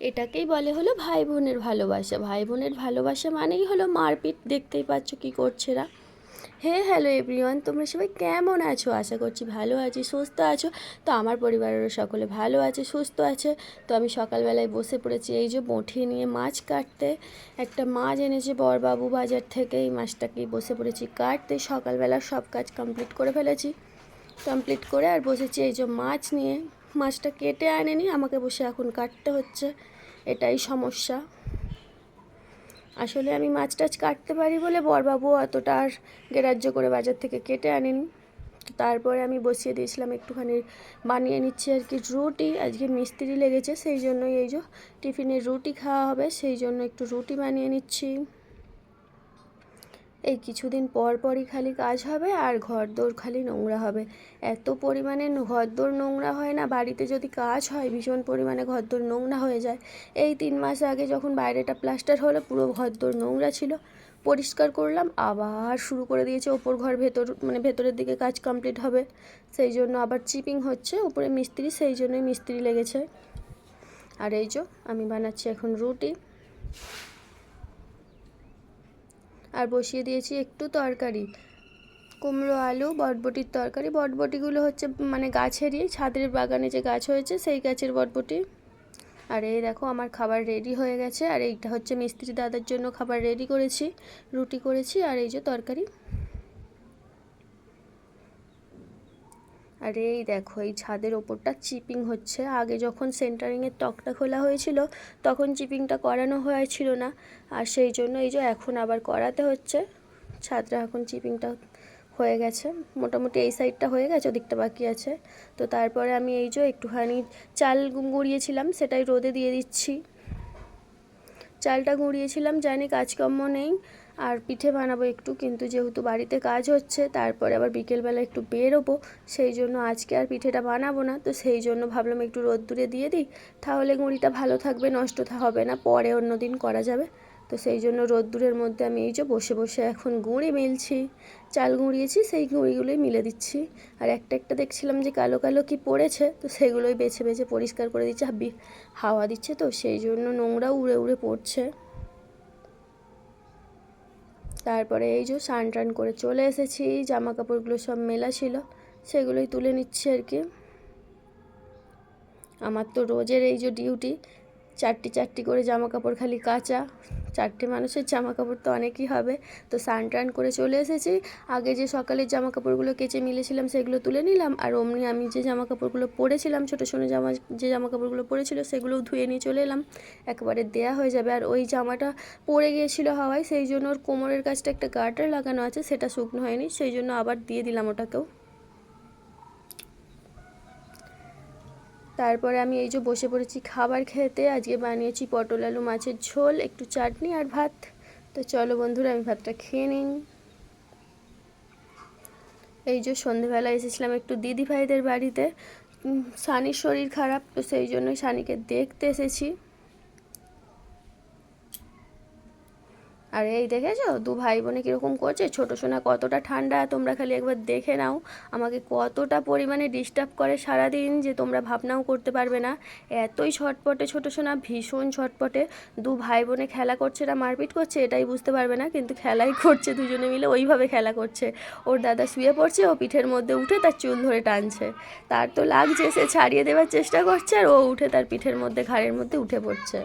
এটাকেই বলে হলো ভাই বোনের ভালোবাসা। ভাই বোনের ভালোবাসা মানেই হলো মারপিট। দেখতেই পাচ্ছ কি করছে এরা। হ্যালো এভরিওয়ান, তোমরা সবাই কেমন আছো? আশা করছি ভালো আছি, সুস্থ আছো। তো আমার পরিবারেরও সকলে ভালো আছে, সুস্থ আছে। তো আমি সকালবেলায় বসে পড়েছি এই যে বঁটি নিয়ে মাছ কাটতে। একটা মাছ এনেছে বড়বাবু বাজার থেকে, এই মাছটাকেই বসে পড়েছি কাটতে। সকালবেলা সব কাজ কমপ্লিট করে ফেলেছি, কমপ্লিট করে আর বসেছি এই যে মাছ নিয়ে। মাছটা কেটে আনেনি, আমাকে বসে এখন কাটতে হচ্ছে, এটাই সমস্যা। আসলে আমি মাছ টাছ কাটতে পারি বলে বড়বাবু অতটা আর গ্রাহ্য করে বাজার থেকে কেটে আনেনি। তারপরে আমি বসিয়ে দিয়েছিলাম একটুখানি, বানিয়ে নিচ্ছি আর কি রুটি। আজকে মিস্ত্রি লেগেছে, সেই জন্যই এই যে টিফিনের রুটি খাওয়া হবে, সেই জন্য একটু রুটি বানিয়ে নিচ্ছি। এই কিছুদিন পর পরই খালি কাজ হবে আর ঘরদোর খালি নোংরা হবে। এত পরিমাণে ঘরদোর নোংরা হয় না, বাড়িতে যদি কাজ হয় ভীষণ পরিমাণে ঘরদোর নোংরা হয়ে যায়। এই 3 মাস আগে যখন বাইরেটা প্লাস্টার হলো, পুরো ঘরদোর নোংরা ছিল, পরিষ্কার করলাম, আবার শুরু করে দিয়েছে ওপর ঘর, ভেতরের দিকে কাজ কমপ্লিট হবে, সেই জন্য আবার চিপিং হচ্ছে উপরে মিস্ত্রি, সেই জন্যই মিস্ত্রি লেগেছে। আর এই যে আমি বানাচ্ছি এখন রুটি, আর বসিয়ে দিয়েছি একটু তরকারি, কুমড়ো আলু বটবটির তরকারি। বটবটিগুলো হচ্ছে গাছেরই, ছাদের বাগানে যে গাছ হয়েছে সেই গাছের বটবটি। আর এই দেখো আমার খাবার রেডি হয়ে গেছে, আর এইটা হচ্ছে মিস্ত্রি দাদার জন্য খাবার রেডি করেছি, রুটি করেছি আর এই যে তরকারি। আর এই দেখো এই ছাদের ওপরটা চিপিং হচ্ছে। আগে যখন সেন্টারিংয়ের তকটা খোলা হয়েছিল তখন চিপিংটা করানো হয়েছিল না, আর সেই জন্য এই যে এখন আবার করাতে হচ্ছে। ছাদটা এখন চিপিংটা হয়ে গেছে, মোটামুটি এই সাইডটা হয়ে গেছে, ওদিকটা বাকি আছে। তো তারপরে আমি এই যে একটুখানি চাল গুঁড়িয়েছিলাম, সেটাই রোদে দিয়ে দিচ্ছি। চালটা গুঁড়িয়েছিলাম, জানি কাজকর্ম নেই আর পিঠে বানাবো একটু, কিন্তু যেহেতু বাড়িতে কাজ হচ্ছে, তারপরে আবার বিকেলবেলা একটু বেরোবো, সেই জন্য আজকে আর পিঠেটা বানাবো না। তো সেই জন্য ভাবলাম একটু রোদ্দুরে দিয়ে দিই, তাহলে গুঁড়িটা ভালো থাকবে, নষ্ট হবে না, পরে অন্য দিন করা যাবে। তো সেই জন্য রোদ্দুরের মধ্যে আমি এই যে বসে বসে এখন গুঁড়ি মিলছি। চাল গুঁড়িয়েছি, সেই গুঁড়িগুলোই মিলে দিচ্ছি। আর একটা একটা দেখছিলাম যে কালো কালো কি পড়েছে, তো সেগুলোই বেছে বেছে পরিষ্কার করে দিচ্ছি। হাওয়া দিচ্ছে তো সেই জন্য নোংরাও উড়ে উড়ে পড়ছে। তারপরে এই যে স্নান টান করে চলে এসেছি, জামা কাপড়গুলো সব মেলা ছিল, সেগুলোই তুলে নিচ্ছি আর কি। আমার তো রোজের এই যে ডিউটি, চারটি চারটি করে জামা কাপড় খালি কাচা। 4টে মানুষের জামা কাপড় তো অনেকই হবে। তো স্নান টান করে চলে এসেছি, আগে যে সকালের জামা কাপড়গুলো কেচে মিলেছিলাম সেগুলো তুলে নিলাম, আর অমনি আমি যে জামা কাপড়গুলো পরেছিলাম, ছোটো ছোটো যে জামা কাপড়গুলো পরেছিল সেগুলোও ধুয়ে নিয়ে চলে এলাম, একবারে দেয়া হয়ে যাবে। আর ওই জামাটা পরে গিয়েছিলো হাওয়ায়, সেই জন্য ওর কোমরের কাছটা একটা গার্টার লাগানো আছে, সেটা শুকনো হয়নি, সেই জন্য আবার দিয়ে দিলাম ওটাকেও। তারপরে আমি এই যে বসে পড়েছি খাবার খেতে। আজকে বানিয়েছি পটল আলু মাছের ঝোল, একটু চাটনি আর ভাত। তো চলো বন্ধুরা আমি ভাতটা খেয়ে নিই। এই যে সন্ধেবেলা এসেছিলাম একটু দিদি ভাইদের বাড়িতে, সানির শরীর খারাপ, তো সেই জন্যই সানিকে দেখতে এসেছি। আর এই দেখেছো 2 ভাই বোনে কীরকম করছে, ছোটো সোনা কতটা ঠান্ডা, তোমরা খালি একবার দেখে নাও আমাকে কতটা পরিমাণে ডিস্টার্ব করে সারাদিন, যে তোমরা ভাবনাও করতে পারবে না। এতই ছটপটে ছোটো সোনা, ভীষণ ছটপটে। 2 ভাই বোনে খেলা করছে না মারপিট করছে এটাই বুঝতে পারবে না, কিন্তু খেলাই করছে, দুজনে মিলে ওইভাবে খেলা করছে। ওর দাদা শুয়ে পড়ছে, ও পিঠের মধ্যে উঠে তার চুল ধরে টানছে, তার তো লাগছে, সে ছাড়িয়ে দেওয়ার চেষ্টা করছে, আর ও উঠে তার পিঠের মধ্যে ঘাড়ের মধ্যে উঠে পড়ছে।